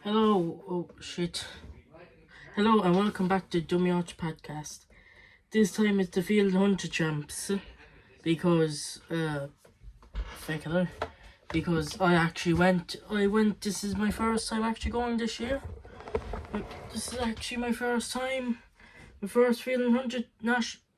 Hello, oh shit. Hello and welcome back to Dummy Arch Podcast. This time it's the Field Hunter Champs because fake hello. Because this is my first time actually going this year. This is actually my first time. My first Field and Hunter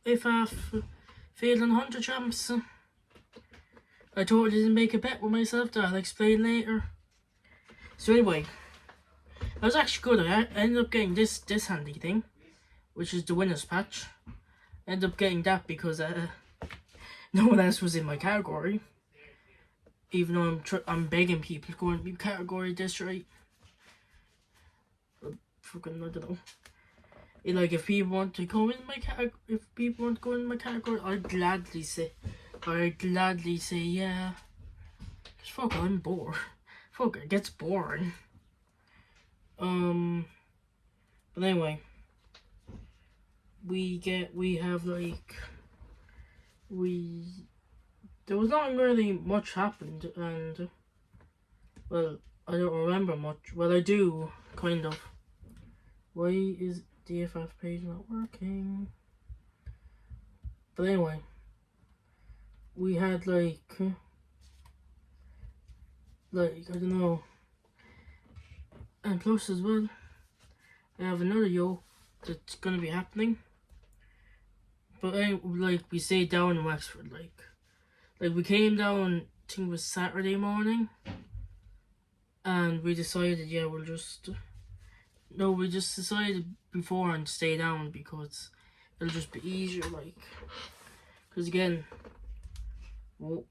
IFAF Field and Hunter Champs. I totally didn't make a bet with myself that I'll explain later. So anyway, I was actually good. I ended up getting this handy thing, which is the winner's patch. I ended up getting that because no one else was in my category. Even though I'm begging people to go in my category this right. Fucking I don't know. If people want to go in my category, I'd gladly say yeah. Cause fuck, I'm bored. Fuck, it gets boring. But anyway, there was not really much happened, and well, I don't remember much. Well, I do kind of. Why is DFF page not working? But anyway, we had I don't know. And plus as well, I have another yoke that's gonna be happening. But we stayed down in Wexford, we came down, I think it was Saturday morning, and we decided, we just decided beforehand to stay down because it'll just be easier, because again, we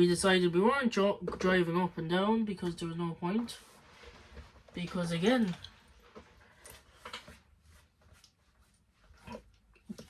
decided we weren't driving up and down because there was no point. Because again,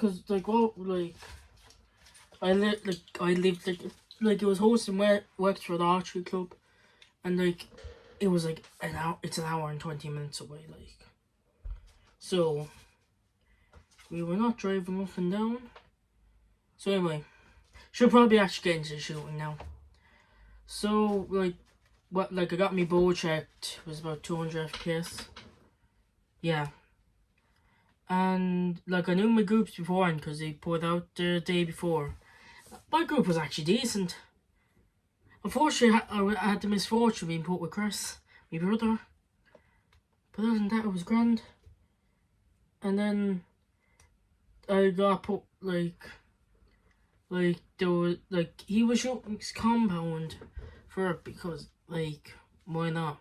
I lived it was hosting Wexford Archery Club, and it was an hour. It's an hour and 20 minutes away. So we were not driving up and down. So anyway, should probably actually get into the shooting now. So I got me bow checked. It was about 200 FPS. Yeah. And I knew my groups beforehand because they put out the day before. My group was actually decent. Unfortunately, I had the misfortune of being put with Chris, my brother. But other than that, it was grand. And then I got put there was he was shooting his compound for it because why not?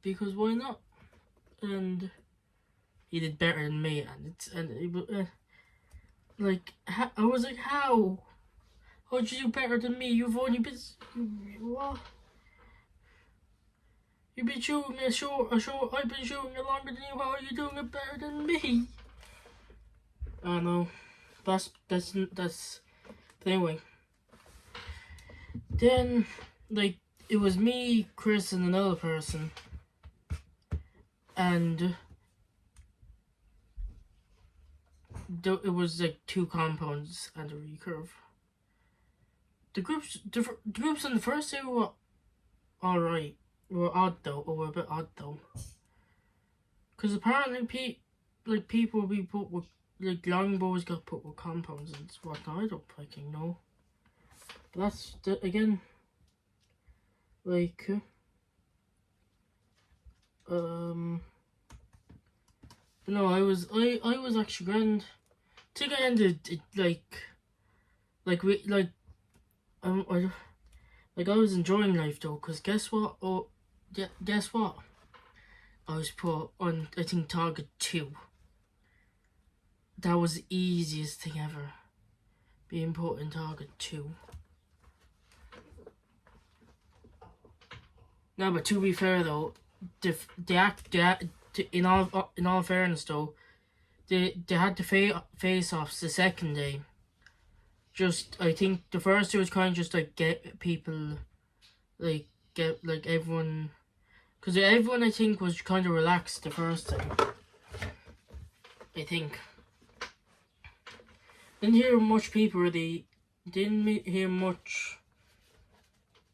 Because why not? And he did better than me, I was like, how? How'd you do better than me? You've only been what? You've been shooting a short. I've been shooting it longer than you. How are you doing it better than me? I know. That's. But anyway. Then, it was me, Chris, and another person, and it was two compounds and a recurve. The groups in the first day were alright. Were a bit odd though. Because apparently people be put with longbows got put with compounds and whatnot. I don't fucking know. But that's again no, I was actually grand. I think I ended I was enjoying life though, because guess what? Guess what? I was put on, I think, target 2. That was the easiest thing ever, being put in target 2. No, but to be fair though, in all fairness though, they had the face-offs the second day. I think the first day was kind of just get people, get everyone, because everyone I think was kind of relaxed the first day. I think. Didn't hear much people really. Didn't hear much,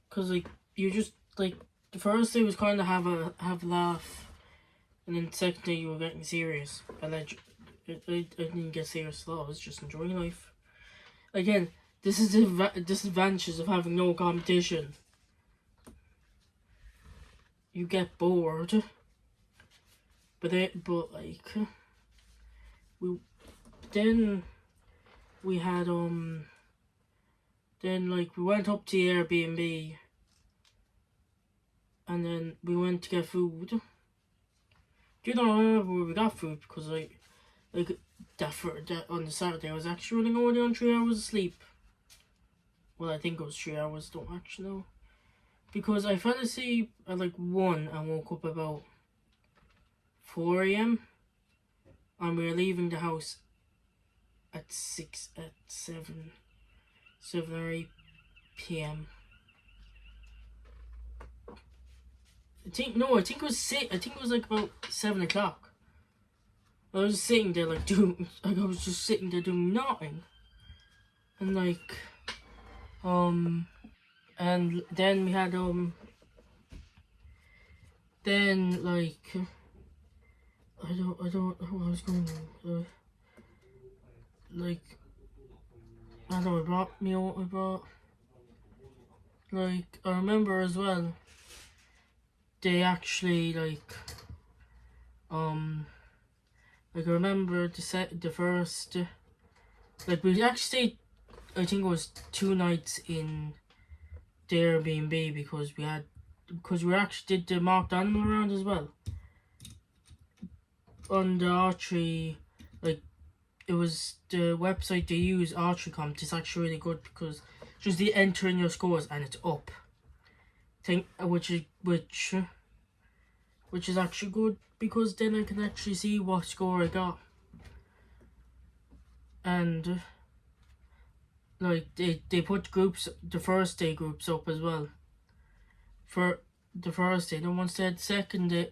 because you just like the first day was kind of have a laugh, and then the second day you were getting serious, and I didn't get serious at all. I was just enjoying life. Again, this is the disadvantages of having no competition. You get bored, but like we had then like we went up to the Airbnb, and then we went to get food. Do you know, I remember where we got food because like that on the Saturday I was actually running only on 3 hours of sleep. Well, I think it was 3 hours, don't actually know. Because I fell asleep at like 1 and woke up about 4 a.m. and we were leaving the house at 7 or 8 p.m. I think it was like about 7 o'clock. I was sitting there like doing nothing. And like and then we had then like I don't know what I was going on. Like I don't know, I brought like I remember as well they actually like I remember the first like we actually stayed, I think it was 2 nights in the Airbnb because we actually did the mock animal round as well. On the archery, like it was the website they use, Archery.com. It's actually really good because just the entering your scores and it's up. Which is actually good because then I can actually see what score I got. And like they put groups, the first day groups up as well. For the first day, then once they had the second day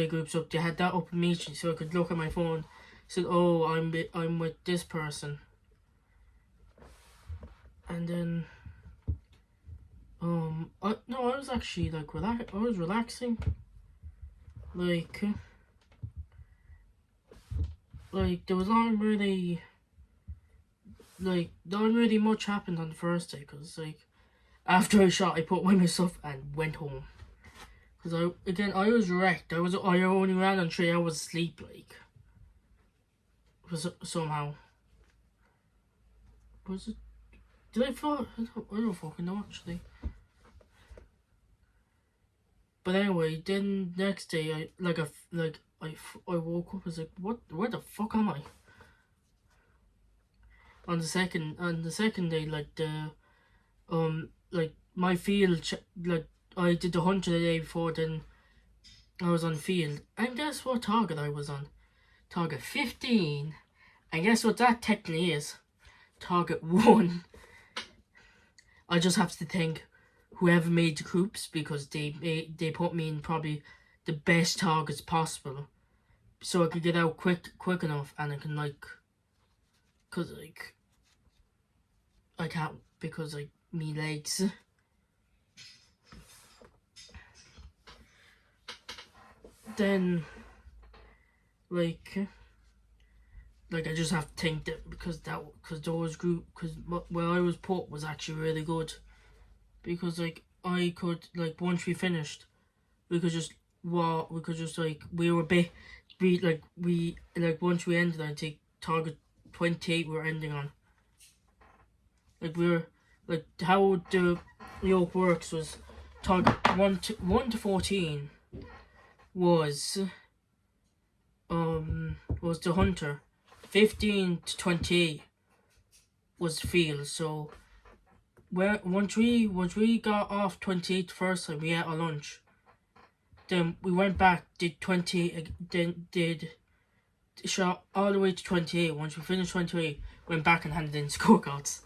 groups up, they had that up immediately, so I could look at my phone. Said, "Oh, I'm with this person," and then I was actually like I was relaxing, like there was not really much happened on the first day because like after I shot, I put away my stuff and went home. Because I was wrecked. I only ran on 3 hours sleep, like. Somehow. Was it? Did I fall? I don't fucking know, actually. But anyway, then next day, I woke up, I was like, what? Where the fuck am I? On the second day, like like my field, like I did the hunt the day before, then I was on field, and guess what target I was on? Target 15, and guess what that technically is? Target 1. I just have to thank whoever made the groups because they put me in probably the best targets possible, so I could get out quick enough, and I can like, cause like I can't because like me legs. Then like I just have to think that because where I was put was actually really good, because like I could like once we finished, we could just like once we ended, I think target 28 we're ending on. Like we're like how the yoke works was target 1 to 14 was the hunter. 15 to 28 was the field. So once we got off 28 the first time, we ate our lunch. Then we went back, did 28, then did shot all the way to 28. Once we finished 28, went back and handed in scorecards.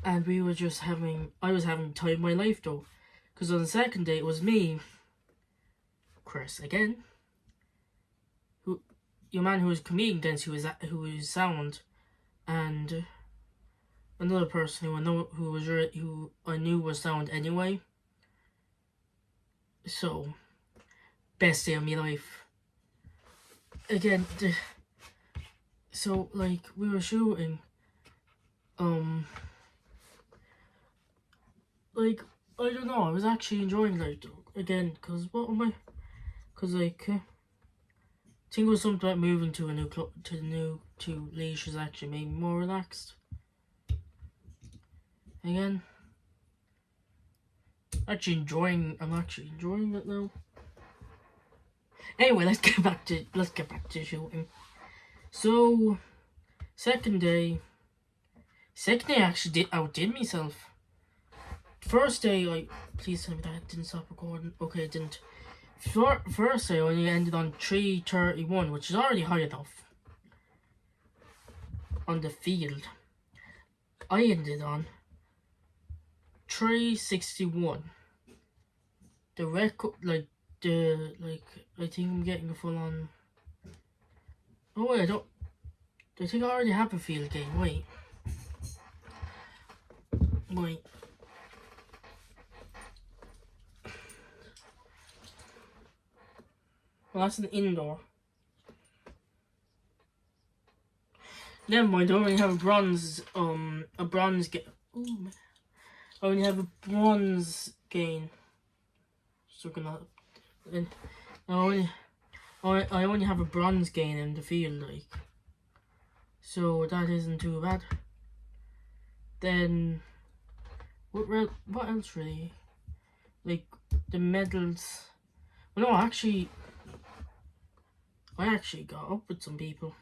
And I was having the time of my life though, because on the second day it was me, Chris again, your man who was competing against, who was sound, and another person who I knew was sound anyway. So best day of my life. Again, so like we were shooting, like I don't know, I was actually enjoying like again because what am I? Because like I think it was something about moving to a new to Leisures actually made me more relaxed. Again, I'm actually enjoying it now. Anyway, let's get back to shooting. So second day I actually outdid myself. First day, please tell me that didn't stop recording. Okay, it didn't. First day I only ended on 3:31, which is already high enough. On the field, I ended on 3:61. The record, I think I'm getting a full on. Oh wait, I think I already have a field game. Wait. Well, that's an indoor. Never mind, I only have a bronze gain. I only have a bronze gain. So I only have a bronze gain in the field, like. So that isn't too bad. Then, what else really? Like, the medals. Well, no, actually, I actually got up with some people.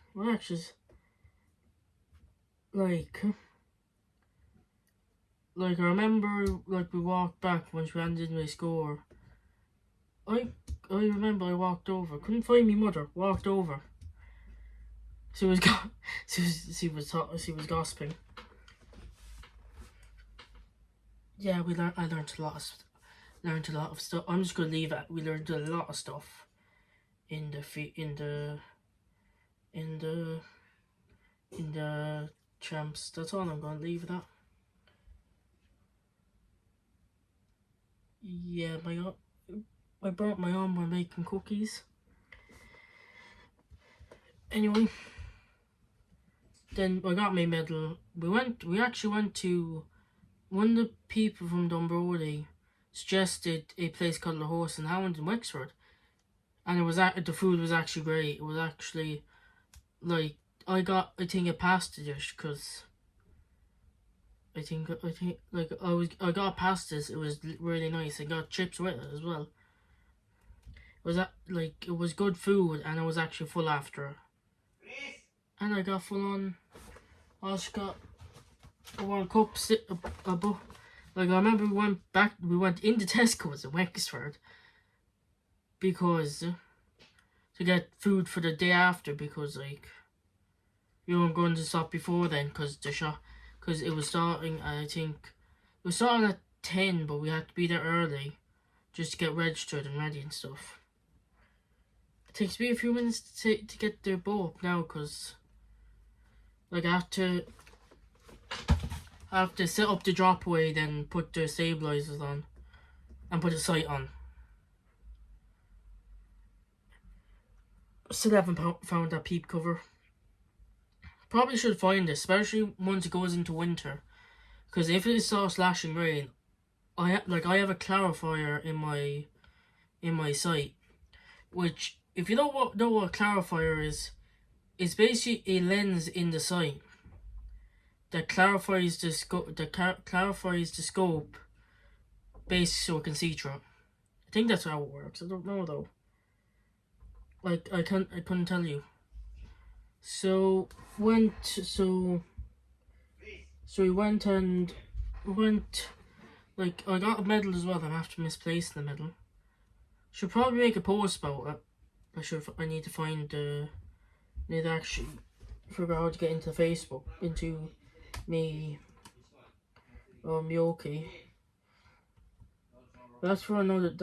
Like I remember, like we walked back once we ended my score. I remember I walked over. Couldn't find me mother. Walked over. She was she was gossiping. Yeah, I learned a lot of stuff. I'm just gonna leave it. We learned a lot of stuff in the champs. That's all I'm gonna leave it at. Yeah, I brought my own by making cookies. Anyway, then I got my medal. We actually went to one of the people from Dunbrody suggested a place called the Horse and Hound in Wexford, and the food was actually great. It was actually like I got a pasta dish because I got pastas. It was really nice. I got chips with it as well. It was good food, and I was actually full after. And I got full on. I also got a World Cup like I remember we went into Tesco's in Wexford because to get food for the day after because like we weren't going to stop before then because it was starting at 10, but we had to be there early just to get registered and ready and stuff. It takes me a few minutes to get the boat up now because like I have to set up the dropway, then put the stabilizers on and put the sight on. Still haven't found that peep cover. Probably should find it, especially once it goes into winter, because if it starts slashing rain, I have a clarifier in my sight, which if you know what a clarifier is, it's basically a lens in the sight that clarifies the scope, basically so it can see through. I think that's how it works. I don't know though. Like I couldn't tell you. So we went. Like I got a medal as well. I'm after misplacing the medal. Should probably make a post about it. I need to find need to actually figure out how to get into Facebook into me Yoki. That's for another.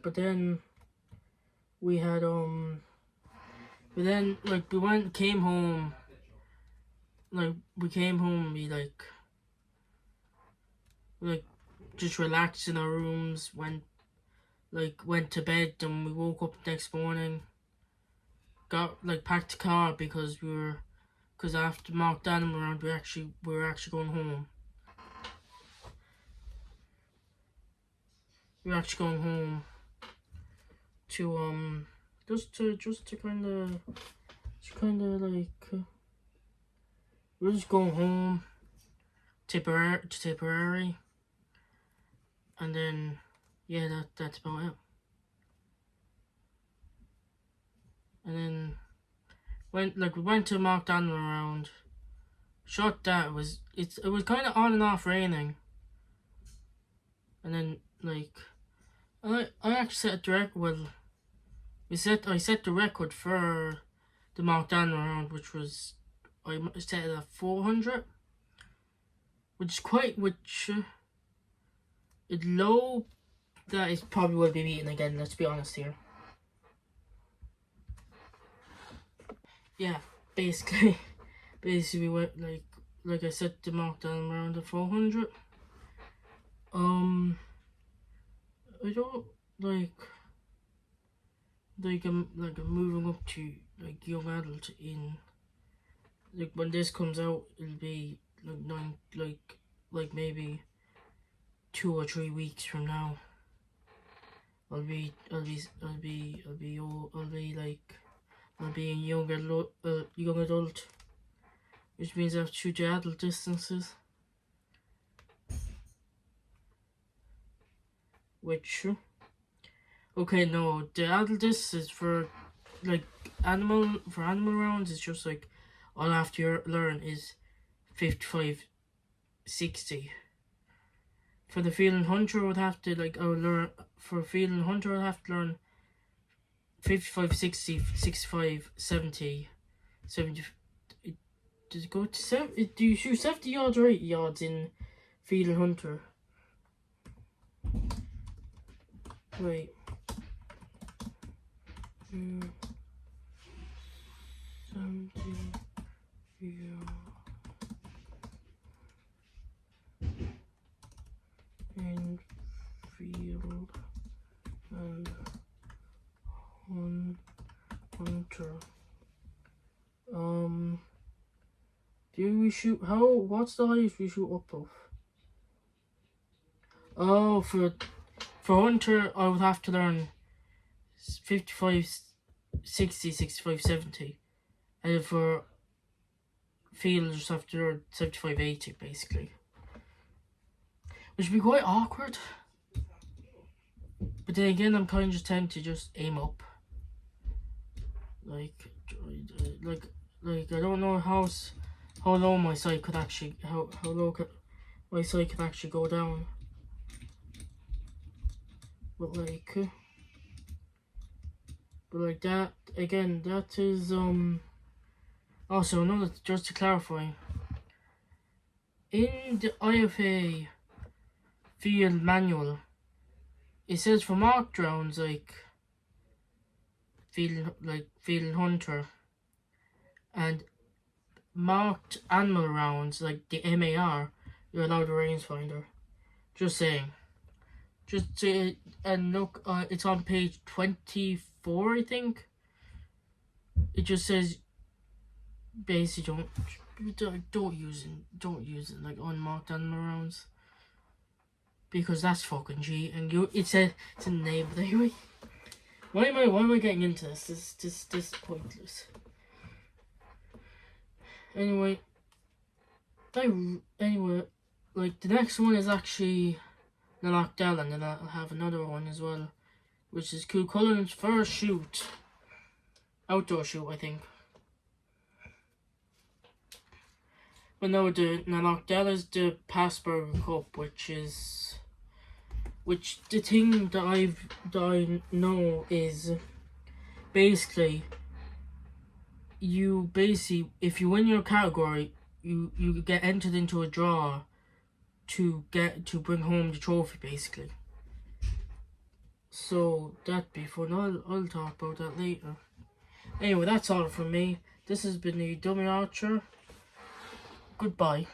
But then we had came home. We like just relaxed in our rooms, went to bed, and we woke up the next morning, got packed the car because after Mark Animal Round we were actually going home. We were actually going home to just to kind of we're just going home to Tipperary, and then yeah, that's about it. And then we went to Mark Daniel Round, shot that. It was kind of on and off raining, and then I actually set the record. Well, I set the record for the Mark Daniel Round, which was I set it at 400, which it's low. That is probably will be beaten again. Let's be honest here. Yeah, basically we went like I set the Mark Daniel Round at 400. I don't I'm moving up to young adult in when this comes out. It'll be maybe 2 or 3 weeks from now. I'll be a young adult, which means I have to shoot the adult distances. Okay, no, the adult distance for animal rounds is just all I have to learn is 55-60. For the Field and Hunter, I would have to learn 55-60, 65-70, 70. Does it go to 7? Do you shoot 70 yards or 80 yards in Field and Hunter? Wait. 70 yards. And Field and Hunter. Do we shoot? What's the highest we shoot up of? Oh, for Hunter, I would have to learn 55-60, 65-70, and for Field, I just have to learn 75-80, basically. Which would be quite awkward. But then again, I'm kind of just tempted to just aim up. I don't know how low my sight could actually my sight could actually go down. But that again, that is also another, just to clarify, in the IFA field manual, it says for marked rounds Field and Hunter, and marked animal rounds like the MAR, you're allowed a rangefinder. Just saying. And look, it's on page 24, I think. It just says basically don't use it unmarked animal rounds, because that's fucking G. And it's in the name. But anyway, why am I getting into this? This is pointless. Anyway, the next one is actually the Lockdown, and then I'll have another one as well, which is Cullen's first outdoor shoot, I think. But no, the Lockdown is the Passburger Cup, which the thing that I know is basically if you win your category, you get entered into a draw to bring home the trophy, basically. So that be fun. I'll talk about that later. Anyway, that's all from me. This has been the Dummy Archer. Goodbye.